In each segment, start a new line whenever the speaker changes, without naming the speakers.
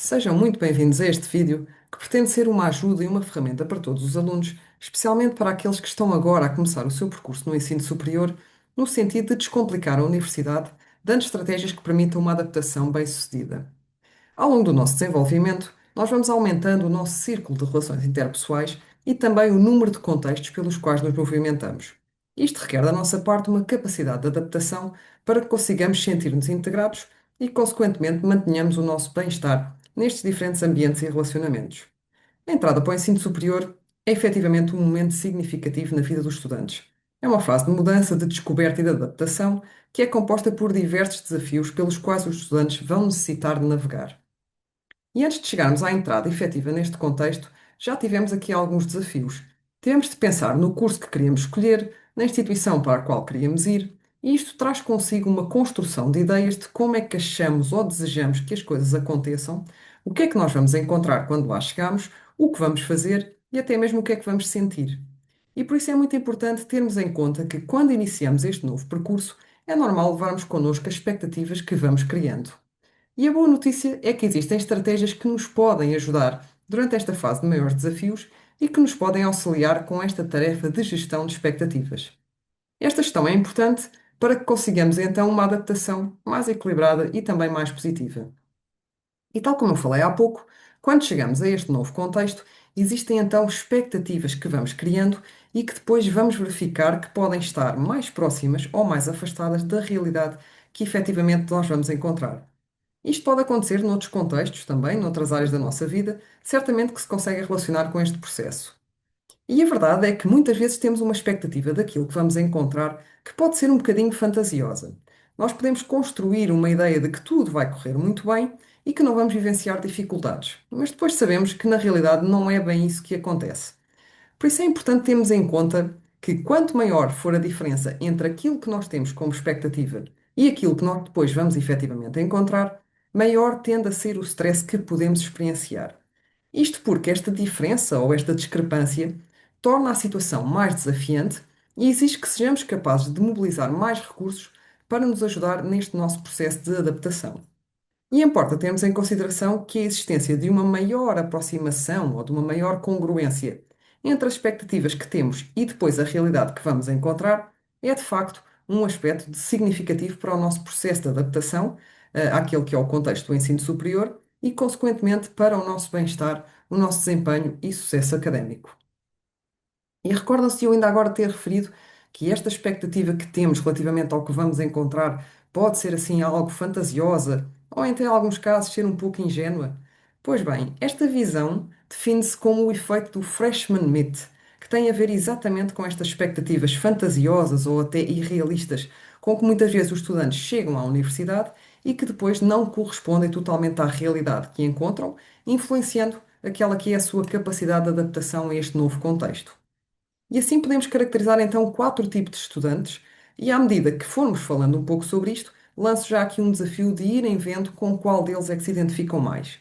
Sejam muito bem-vindos a este vídeo, que pretende ser uma ajuda e uma ferramenta para todos os alunos, especialmente para aqueles que estão agora a começar o seu percurso no ensino superior, no sentido de descomplicar a universidade, dando estratégias que permitam uma adaptação bem-sucedida. Ao longo do nosso desenvolvimento, nós vamos aumentando o nosso círculo de relações interpessoais e também o número de contextos pelos quais nos movimentamos. Isto requer da nossa parte uma capacidade de adaptação para que consigamos sentir-nos integrados e, consequentemente, mantenhamos o nosso bem-estar nestes diferentes ambientes e relacionamentos. A entrada para o ensino superior é efetivamente um momento significativo na vida dos estudantes. É uma fase de mudança, de descoberta e de adaptação que é composta por diversos desafios pelos quais os estudantes vão necessitar de navegar. E antes de chegarmos à entrada efetiva neste contexto, já tivemos aqui alguns desafios. Tivemos de pensar no curso que queríamos escolher, na instituição para a qual queríamos ir, e isto traz consigo uma construção de ideias de como é que achamos ou desejamos que as coisas aconteçam, o que é que nós vamos encontrar quando lá chegamos, o que vamos fazer e até mesmo o que é que vamos sentir. E por isso é muito importante termos em conta que quando iniciamos este novo percurso, é normal levarmos connosco as expectativas que vamos criando. E a boa notícia é que existem estratégias que nos podem ajudar durante esta fase de maiores desafios e que nos podem auxiliar com esta tarefa de gestão de expectativas. Esta gestão é importante para que consigamos então uma adaptação mais equilibrada e também mais positiva. E tal como eu falei há pouco, quando chegamos a este novo contexto, existem então expectativas que vamos criando e que depois vamos verificar que podem estar mais próximas ou mais afastadas da realidade que efetivamente nós vamos encontrar. Isto pode acontecer noutros contextos também, noutras áreas da nossa vida, certamente que se consegue relacionar com este processo. E a verdade é que muitas vezes temos uma expectativa daquilo que vamos encontrar que pode ser um bocadinho fantasiosa. Nós podemos construir uma ideia de que tudo vai correr muito bem e que não vamos vivenciar dificuldades, mas depois sabemos que na realidade não é bem isso que acontece. Por isso é importante termos em conta que quanto maior for a diferença entre aquilo que nós temos como expectativa e aquilo que nós depois vamos efetivamente encontrar, maior tende a ser o stress que podemos experienciar. Isto porque esta diferença ou esta discrepância torna a situação mais desafiante e exige que sejamos capazes de mobilizar mais recursos para nos ajudar neste nosso processo de adaptação. E importa termos em consideração que a existência de uma maior aproximação ou de uma maior congruência entre as expectativas que temos e depois a realidade que vamos encontrar é de facto um aspecto significativo para o nosso processo de adaptação, àquele que é o contexto do ensino superior e, consequentemente, para o nosso bem-estar, o nosso desempenho e sucesso académico. E recordam-se de eu ainda agora ter referido que esta expectativa que temos relativamente ao que vamos encontrar pode ser assim algo fantasiosa ou então, em alguns casos, ser um pouco ingênua? Pois bem, esta visão define-se como o efeito do freshman myth, que tem a ver exatamente com estas expectativas fantasiosas ou até irrealistas, com que muitas vezes os estudantes chegam à universidade e que depois não correspondem totalmente à realidade que encontram, influenciando aquela que é a sua capacidade de adaptação a este novo contexto. E assim podemos caracterizar então quatro tipos de estudantes, e à medida que formos falando um pouco sobre isto, lanço já aqui um desafio de irem vendo com qual deles é que se identificam mais.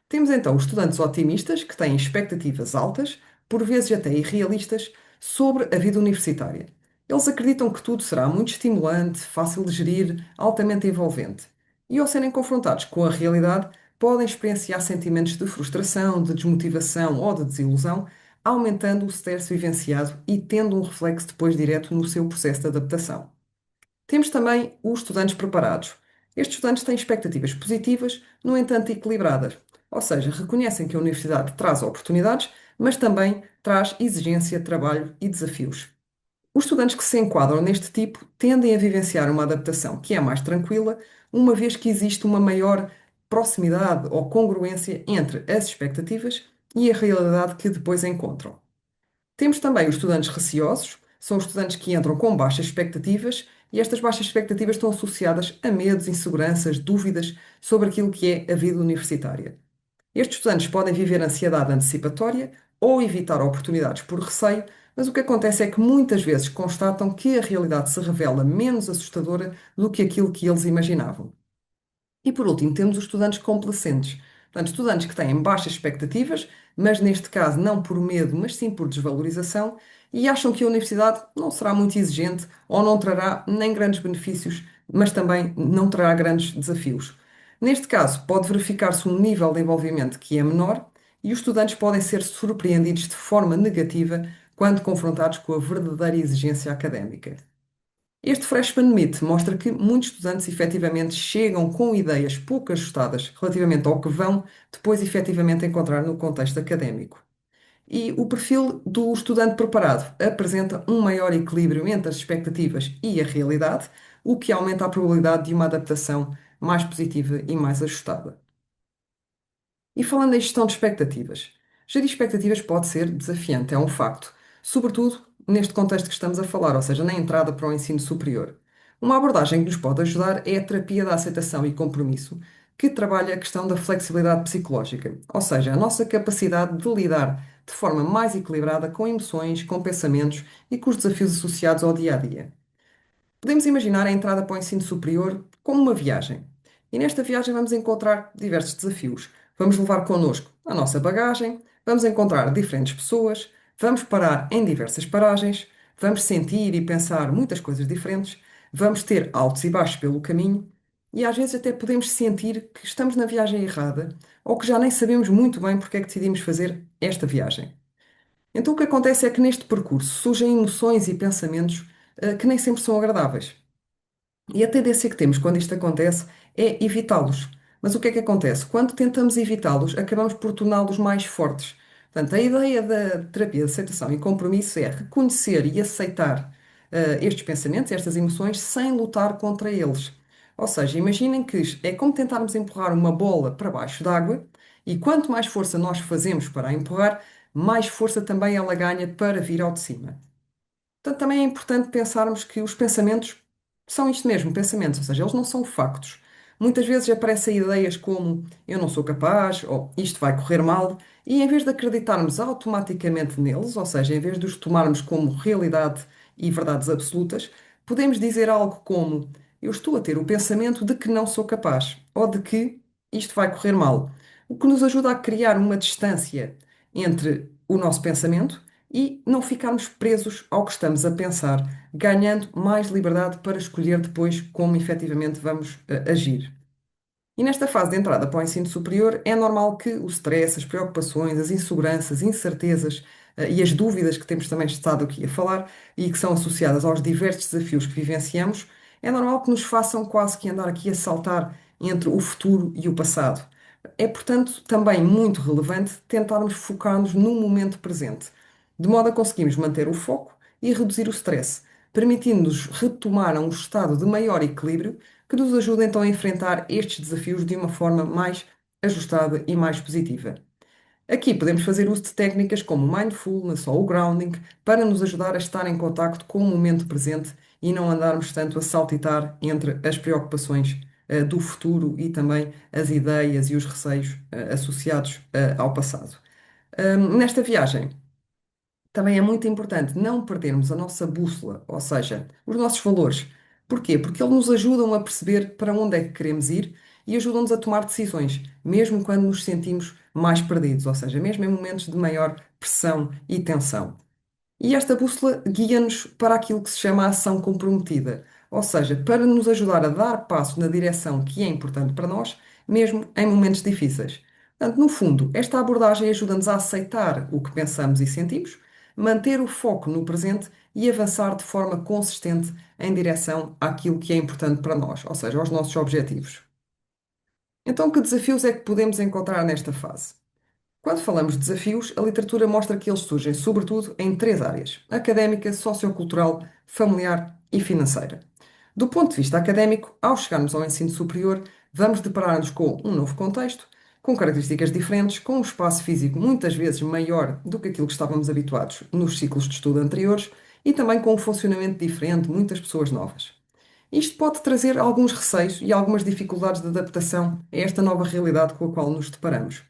Temos então os estudantes otimistas, que têm expectativas altas, por vezes até irrealistas, sobre a vida universitária. Eles acreditam que tudo será muito estimulante, fácil de gerir, altamente envolvente. E ao serem confrontados com a realidade, podem experienciar sentimentos de frustração, de desmotivação ou de desilusão, aumentando o stress vivenciado e tendo um reflexo depois direto no seu processo de adaptação. Temos também os estudantes preparados. Estes estudantes têm expectativas positivas, no entanto equilibradas, ou seja, reconhecem que a universidade traz oportunidades, mas também traz exigência, trabalho e desafios. Os estudantes que se enquadram neste tipo tendem a vivenciar uma adaptação que é mais tranquila, uma vez que existe uma maior proximidade ou congruência entre as expectativas e a realidade que depois encontram. Temos também os estudantes receosos, são os estudantes que entram com baixas expectativas e estas baixas expectativas estão associadas a medos, inseguranças, dúvidas sobre aquilo que é a vida universitária. Estes estudantes podem viver ansiedade antecipatória ou evitar oportunidades por receio, mas o que acontece é que muitas vezes constatam que a realidade se revela menos assustadora do que aquilo que eles imaginavam. E por último, temos os estudantes complacentes. Portanto, estudantes que têm baixas expectativas, mas neste caso não por medo, mas sim por desvalorização, e acham que a universidade não será muito exigente ou não trará nem grandes benefícios, mas também não trará grandes desafios. Neste caso, pode verificar-se um nível de envolvimento que é menor e os estudantes podem ser surpreendidos de forma negativa quando confrontados com a verdadeira exigência académica. Este Freshman Meet mostra que muitos estudantes efetivamente chegam com ideias pouco ajustadas relativamente ao que vão depois efetivamente encontrar no contexto académico. E o perfil do estudante preparado apresenta um maior equilíbrio entre as expectativas e a realidade, o que aumenta a probabilidade de uma adaptação mais positiva e mais ajustada. E falando em gestão de expectativas, gerir expectativas pode ser desafiante, é um facto, sobretudo neste contexto que estamos a falar, ou seja, na entrada para o ensino superior. Uma abordagem que nos pode ajudar é a terapia da aceitação e compromisso, que trabalha a questão da flexibilidade psicológica, ou seja, a nossa capacidade de lidar de forma mais equilibrada com emoções, com pensamentos e com os desafios associados ao dia a dia. Podemos imaginar a entrada para o ensino superior como uma viagem. E nesta viagem vamos encontrar diversos desafios. Vamos levar connosco a nossa bagagem, vamos encontrar diferentes pessoas, vamos parar em diversas paragens, vamos sentir e pensar muitas coisas diferentes, vamos ter altos e baixos pelo caminho e às vezes até podemos sentir que estamos na viagem errada ou que já nem sabemos muito bem porque é que decidimos fazer esta viagem. Então o que acontece é que neste percurso surgem emoções e pensamentos que nem sempre são agradáveis. E a tendência que temos quando isto acontece é evitá-los. Mas o que é que acontece? Quando tentamos evitá-los, acabamos por torná-los mais fortes. Portanto, a ideia da terapia de aceitação e compromisso é reconhecer e aceitar estes pensamentos, estas emoções, sem lutar contra eles. Ou seja, imaginem que é como tentarmos empurrar uma bola para baixo d'água e quanto mais força nós fazemos para a empurrar, mais força também ela ganha para vir ao de cima. Portanto, também é importante pensarmos que os pensamentos são isto mesmo, pensamentos, ou seja, eles não são factos. Muitas vezes aparecem ideias como eu não sou capaz ou isto vai correr mal, e em vez de acreditarmos automaticamente neles, ou seja, em vez de os tomarmos como realidade e verdades absolutas, podemos dizer algo como eu estou a ter o pensamento de que não sou capaz ou de que isto vai correr mal, o que nos ajuda a criar uma distância entre o nosso pensamento e não ficarmos presos ao que estamos a pensar, ganhando mais liberdade para escolher depois como efetivamente vamos agir. E nesta fase de entrada para o ensino superior, é normal que o stress, as preocupações, as inseguranças, incertezas, e as dúvidas que temos também estado aqui a falar e que são associadas aos diversos desafios que vivenciamos, é normal que nos façam quase que andar aqui a saltar entre o futuro e o passado. É, portanto, também muito relevante tentarmos focar-nos no momento presente, de modo a conseguirmos manter o foco e reduzir o stress, permitindo-nos retomar a um estado de maior equilíbrio que nos ajuda então a enfrentar estes desafios de uma forma mais ajustada e mais positiva. Aqui podemos fazer uso de técnicas como o mindfulness ou o grounding para nos ajudar a estar em contacto com o momento presente e não andarmos tanto a saltitar entre as preocupações do futuro e também as ideias e os receios associados ao passado. Nesta viagem, também é muito importante não perdermos a nossa bússola, ou seja, os nossos valores. Porquê? Porque eles nos ajudam a perceber para onde é que queremos ir e ajudam-nos a tomar decisões, mesmo quando nos sentimos mais perdidos, ou seja, mesmo em momentos de maior pressão e tensão. E esta bússola guia-nos para aquilo que se chama a ação comprometida, ou seja, para nos ajudar a dar passos na direção que é importante para nós, mesmo em momentos difíceis. Portanto, no fundo, esta abordagem ajuda-nos a aceitar o que pensamos e sentimos, manter o foco no presente e avançar de forma consistente em direção àquilo que é importante para nós, ou seja, aos nossos objetivos. Então, que desafios é que podemos encontrar nesta fase? Quando falamos de desafios, a literatura mostra que eles surgem, sobretudo, em três áreas: académica, sociocultural, familiar e financeira. Do ponto de vista académico, ao chegarmos ao ensino superior, vamos deparar-nos com um novo contexto, com características diferentes, com um espaço físico muitas vezes maior do que aquilo que estávamos habituados nos ciclos de estudo anteriores e também com um funcionamento diferente, muitas pessoas novas. Isto pode trazer alguns receios e algumas dificuldades de adaptação a esta nova realidade com a qual nos deparamos.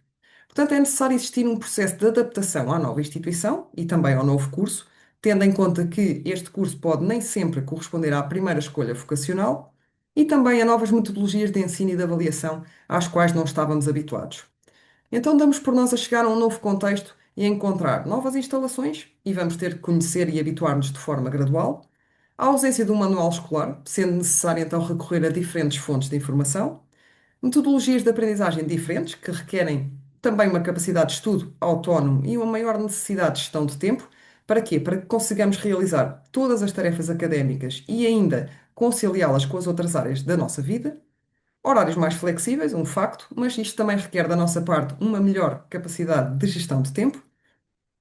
Portanto, é necessário existir um processo de adaptação à nova instituição e também ao novo curso, tendo em conta que este curso pode nem sempre corresponder à primeira escolha vocacional e também a novas metodologias de ensino e de avaliação às quais não estávamos habituados. Então, damos por nós a chegar a um novo contexto e a encontrar novas instalações e vamos ter que conhecer e habituar-nos de forma gradual. A ausência de um manual escolar, sendo necessário então recorrer a diferentes fontes de informação, Metodologias de aprendizagem diferentes, que requerem também uma capacidade de estudo autónomo e uma maior necessidade de gestão de tempo. Para quê? Para que consigamos realizar todas as tarefas académicas e ainda conciliá-las com as outras áreas da nossa vida. Horários mais flexíveis, um facto, mas isto também requer da nossa parte uma melhor capacidade de gestão de tempo.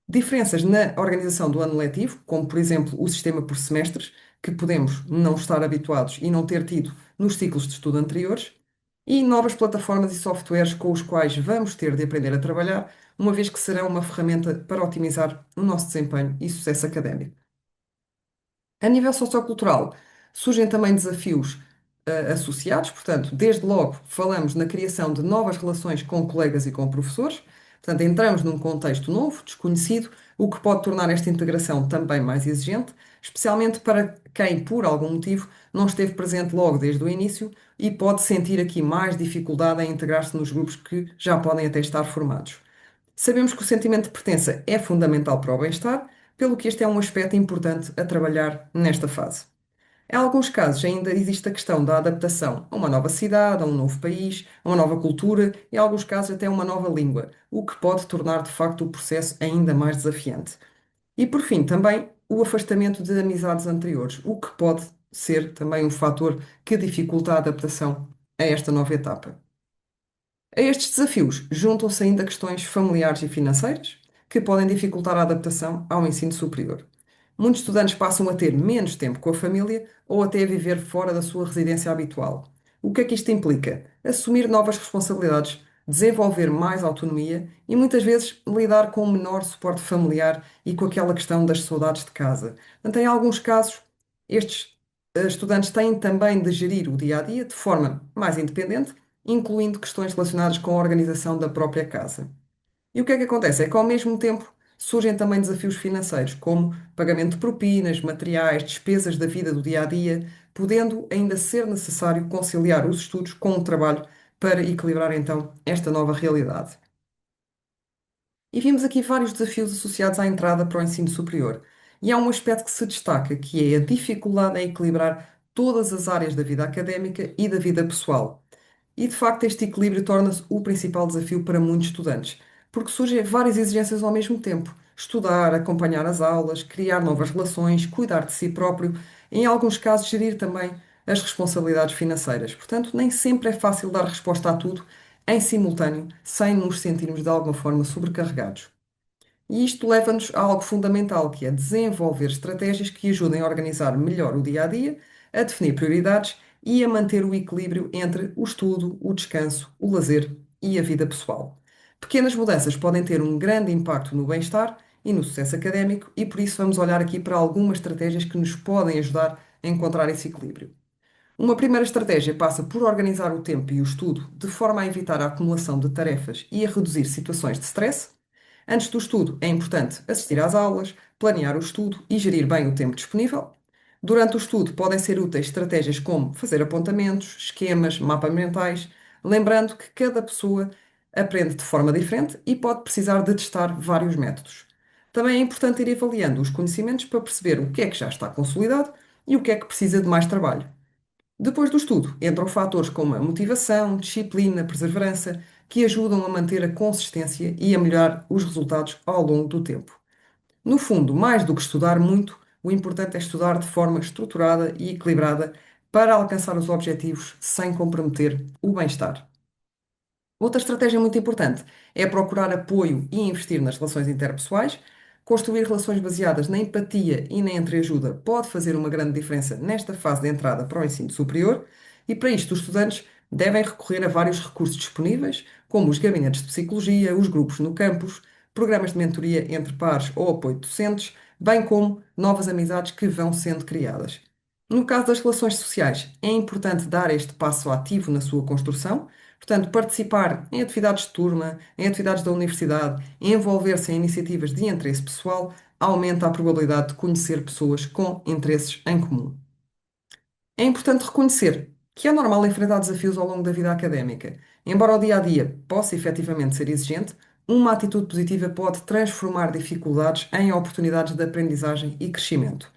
Diferenças na organização do ano letivo, como por exemplo o sistema por semestres, que podemos não estar habituados e não ter tido nos ciclos de estudo anteriores, e novas plataformas e softwares com os quais vamos ter de aprender a trabalhar, uma vez que serão uma ferramenta para otimizar o nosso desempenho e sucesso académico. A nível sociocultural, surgem também desafios associados, portanto, desde logo falamos na criação de novas relações com colegas e com professores, portanto, entramos num contexto novo, desconhecido, o que pode tornar esta integração também mais exigente, especialmente para quem, por algum motivo, não esteve presente logo desde o início e pode sentir aqui mais dificuldade em integrar-se nos grupos que já podem até estar formados. Sabemos que o sentimento de pertença é fundamental para o bem-estar, pelo que este é um aspecto importante a trabalhar nesta fase. Em alguns casos, ainda existe a questão da adaptação a uma nova cidade, a um novo país, a uma nova cultura e, em alguns casos, até uma nova língua, o que pode tornar de facto o processo ainda mais desafiante. E, por fim, também o afastamento de amizades anteriores, o que pode ser também um fator que dificulta a adaptação a esta nova etapa. A estes desafios juntam-se ainda questões familiares e financeiras, que podem dificultar a adaptação ao ensino superior. Muitos estudantes passam a ter menos tempo com a família ou até a viver fora da sua residência habitual. O que é que isto implica? Assumir novas responsabilidades, desenvolver mais autonomia e muitas vezes lidar com um menor suporte familiar e com aquela questão das saudades de casa. Portanto, em alguns casos, estes estudantes têm também de gerir o dia a dia de forma mais independente, incluindo questões relacionadas com a organização da própria casa. E o que é que acontece? É que ao mesmo tempo surgem também desafios financeiros, como pagamento de propinas, materiais, despesas da vida do dia a dia, podendo ainda ser necessário conciliar os estudos com o trabalho para equilibrar então esta nova realidade. E vimos aqui vários desafios associados à entrada para o ensino superior. E há um aspecto que se destaca, que é a dificuldade em equilibrar todas as áreas da vida académica e da vida pessoal. E de facto, este equilíbrio torna-se o principal desafio para muitos estudantes, porque surgem várias exigências ao mesmo tempo: estudar, acompanhar as aulas, criar novas relações, cuidar de si próprio, em alguns casos, gerir também as responsabilidades financeiras. Portanto, nem sempre é fácil dar resposta a tudo em simultâneo, sem nos sentirmos de alguma forma sobrecarregados. E isto leva-nos a algo fundamental, que é desenvolver estratégias que ajudem a organizar melhor o dia a dia, a definir prioridades e a manter o equilíbrio entre o estudo, o descanso, o lazer e a vida pessoal. Pequenas mudanças podem ter um grande impacto no bem-estar e no sucesso académico, e por isso vamos olhar aqui para algumas estratégias que nos podem ajudar a encontrar esse equilíbrio. Uma primeira estratégia passa por organizar o tempo e o estudo de forma a evitar a acumulação de tarefas e a reduzir situações de stress. Antes do estudo, é importante assistir às aulas, planear o estudo e gerir bem o tempo disponível. Durante o estudo, podem ser úteis estratégias como fazer apontamentos, esquemas, mapas mentais, lembrando que cada pessoa aprende de forma diferente e pode precisar de testar vários métodos. Também é importante ir avaliando os conhecimentos para perceber o que é que já está consolidado e o que é que precisa de mais trabalho. Depois do estudo, entram fatores como a motivação, disciplina, perseverança, que ajudam a manter a consistência e a melhorar os resultados ao longo do tempo. No fundo, mais do que estudar muito, o importante é estudar de forma estruturada e equilibrada para alcançar os objetivos sem comprometer o bem-estar. Outra estratégia muito importante é procurar apoio e investir nas relações interpessoais. Construir relações baseadas na empatia e na entreajuda pode fazer uma grande diferença nesta fase de entrada para o ensino superior, e para isto os estudantes devem recorrer a vários recursos disponíveis, como os gabinetes de psicologia, os grupos no campus, programas de mentoria entre pares ou apoio de docentes, bem como novas amizades que vão sendo criadas. No caso das relações sociais, é importante dar este passo ativo na sua construção. Portanto, participar em atividades de turma, em atividades da universidade, envolver-se em iniciativas de interesse pessoal, aumenta a probabilidade de conhecer pessoas com interesses em comum. É importante reconhecer que é normal enfrentar desafios ao longo da vida académica. Embora o dia a dia possa efetivamente ser exigente, uma atitude positiva pode transformar dificuldades em oportunidades de aprendizagem e crescimento.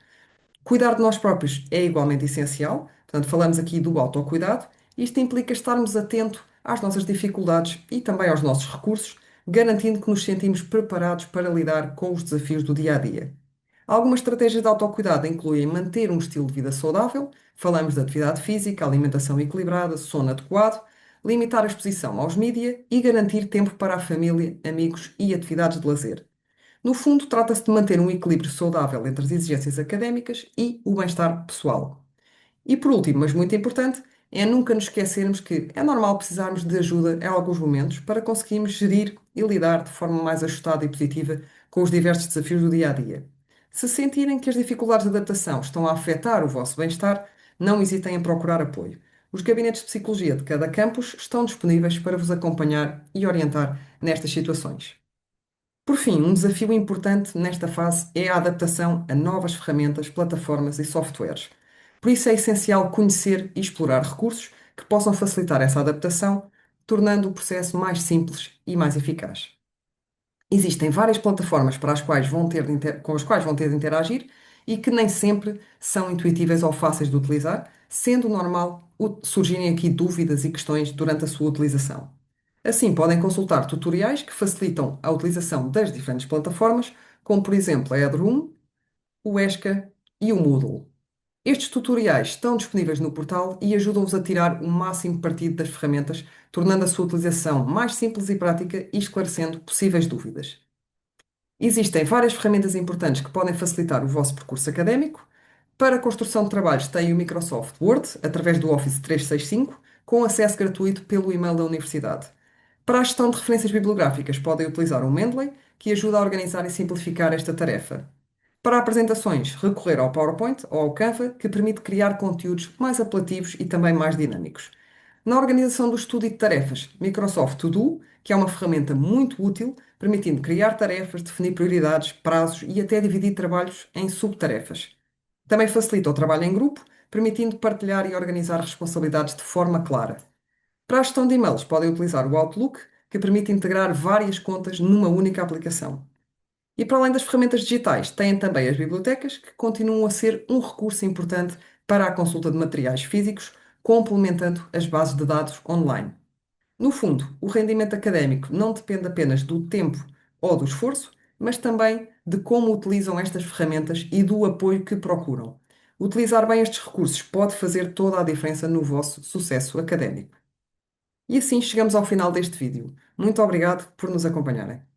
Cuidar de nós próprios é igualmente essencial, portanto, falamos aqui do autocuidado. Isto implica estarmos atentos às nossas dificuldades e também aos nossos recursos, garantindo que nos sentimos preparados para lidar com os desafios do dia a dia. Algumas estratégias de autocuidado incluem manter um estilo de vida saudável, falamos de atividade física, alimentação equilibrada, sono adequado, limitar a exposição aos mídia e garantir tempo para a família, amigos e atividades de lazer. No fundo, trata-se de manter um equilíbrio saudável entre as exigências académicas e o bem-estar pessoal. E por último, mas muito importante, é nunca nos esquecermos que é normal precisarmos de ajuda em alguns momentos para conseguirmos gerir e lidar de forma mais ajustada e positiva com os diversos desafios do dia a dia. Se sentirem que as dificuldades de adaptação estão a afetar o vosso bem-estar, não hesitem em procurar apoio. Os gabinetes de psicologia de cada campus estão disponíveis para vos acompanhar e orientar nestas situações. Por fim, um desafio importante nesta fase é a adaptação a novas ferramentas, plataformas e softwares. Por isso é essencial conhecer e explorar recursos que possam facilitar essa adaptação, tornando o processo mais simples e mais eficaz. Existem várias plataformas para as quais com as quais vão ter de interagir e que nem sempre são intuitivas ou fáceis de utilizar, sendo normal surgirem aqui dúvidas e questões durante a sua utilização. Assim, podem consultar tutoriais que facilitam a utilização das diferentes plataformas, como por exemplo a Edroom, o Esca e o Moodle. Estes tutoriais estão disponíveis no portal e ajudam-vos a tirar o máximo partido das ferramentas, tornando a sua utilização mais simples e prática e esclarecendo possíveis dúvidas. Existem várias ferramentas importantes que podem facilitar o vosso percurso académico. Para a construção de trabalhos, tem o Microsoft Word, através do Office 365, com acesso gratuito pelo e-mail da universidade. Para a gestão de referências bibliográficas, podem utilizar o Mendeley, que ajuda a organizar e simplificar esta tarefa. Para apresentações, recorrer ao PowerPoint ou ao Canva, que permite criar conteúdos mais apelativos e também mais dinâmicos. Na organização do estudo e de tarefas, Microsoft To Do, que é uma ferramenta muito útil, permitindo criar tarefas, definir prioridades, prazos e até dividir trabalhos em subtarefas. Também facilita o trabalho em grupo, permitindo partilhar e organizar responsabilidades de forma clara. Para a gestão de e-mails, podem utilizar o Outlook, que permite integrar várias contas numa única aplicação. E para além das ferramentas digitais, têm também as bibliotecas, que continuam a ser um recurso importante para a consulta de materiais físicos, complementando as bases de dados online. No fundo, o rendimento académico não depende apenas do tempo ou do esforço, mas também de como utilizam estas ferramentas e do apoio que procuram. Utilizar bem estes recursos pode fazer toda a diferença no vosso sucesso académico. E assim chegamos ao final deste vídeo. Muito obrigado por nos acompanharem.